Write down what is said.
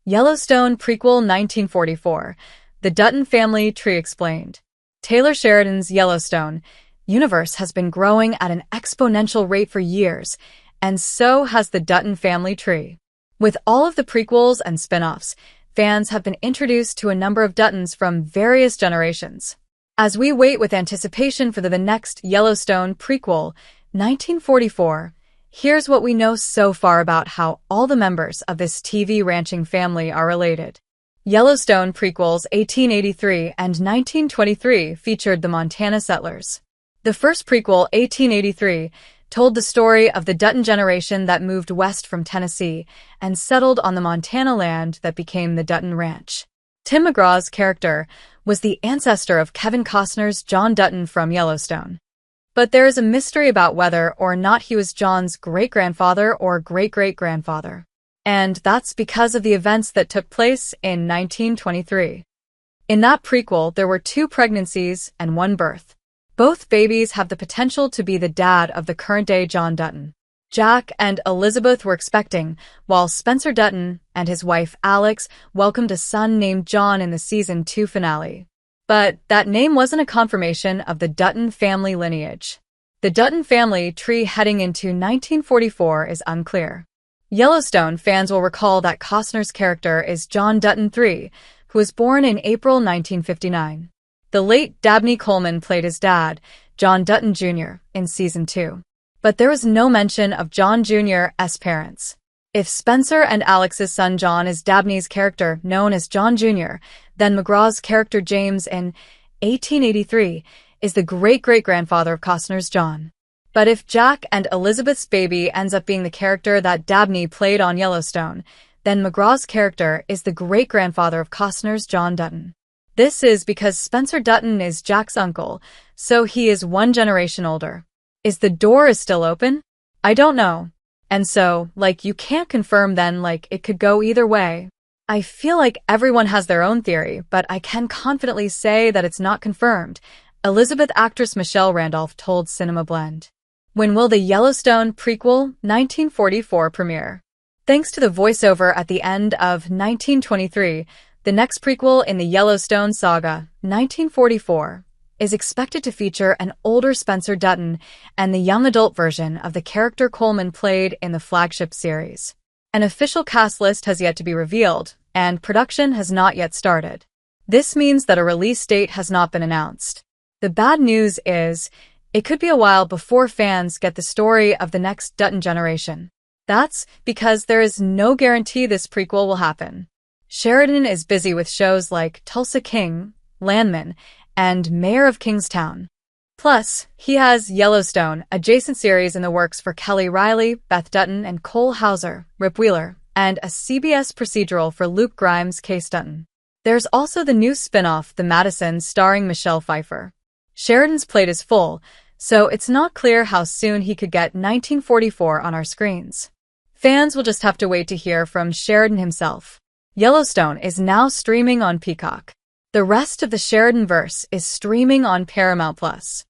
Yellowstone Prequel 1944. The Dutton Family Tree Explained. Taylor Sheridan's Yellowstone universe has been growing at an exponential rate for years, and so has the Dutton family tree. With all of the prequels and spin-offs, fans have been introduced to a number of Duttons from various generations. As we wait with anticipation for the next Yellowstone Prequel 1944, here's what we know so far about how all the members of this TV ranching family are related. Yellowstone prequels 1883 and 1923 featured the Montana settlers. The first prequel, 1883, told the story of the Dutton generation that moved west from Tennessee and settled on the Montana land that became the Dutton Ranch. Tim McGraw's character was the ancestor of Kevin Costner's John Dutton from Yellowstone. But there is a mystery about whether or not he was John's great-grandfather or great-great-grandfather. And that's because of the events that took place in 1923. In that prequel, there were 2 pregnancies and 1 birth. Both babies have the potential to be the dad of the current-day John Dutton. Jack and Elizabeth were expecting, while Spencer Dutton and his wife Alex welcomed a son named John in the Season 2 finale. But that name wasn't a confirmation of the Dutton family lineage. The Dutton family tree heading into 1944 is unclear. Yellowstone fans will recall that Costner's character is John Dutton III, who was born in April 1959. The late Dabney Coleman played his dad, John Dutton Jr., in Season 2. But there was no mention of John Jr.'s parents. If Spencer and Alex's son John is Dabney's character, known as John Jr., then McGraw's character James in 1883 is the great-great-grandfather of Costner's John. But if Jack and Elizabeth's baby ends up being the character that Dabney played on Yellowstone, then McGraw's character is the great-grandfather of Costner's John Dutton. This is because Spencer Dutton is Jack's uncle, so he is 1 generation older. Is the door still open? I don't know. And so, you can't confirm then, it could go either way. I feel like everyone has their own theory, but I can confidently say that it's not confirmed, Elizabeth actress Michelle Randolph told Cinema Blend. When will the Yellowstone Prequel 1944 premiere? Thanks to the voiceover at the end of 1923, the next prequel in the Yellowstone saga, 1944, is expected to feature an older Spencer Dutton and the young adult version of the character Coleman played in the flagship series. An official cast list has yet to be revealed, and production has not yet started. This means that a release date has not been announced. The bad news is, it could be a while before fans get the story of the next Dutton generation. That's because there is no guarantee this prequel will happen. Sheridan is busy with shows like Tulsa King, Landman, and Mayor of Kingstown. Plus, he has Yellowstone, adjacent series in the works for Kelly Riley, Beth Dutton, and Cole Hauser, Rip Wheeler, and a CBS procedural for Luke Grimes' Case Dutton. There's also the new spin-off, The Madisons, starring Michelle Pfeiffer. Sheridan's plate is full, so it's not clear how soon he could get 1944 on our screens. Fans will just have to wait to hear from Sheridan himself. Yellowstone is now streaming on Peacock. The rest of the Sheridan-verse is streaming on Paramount Plus.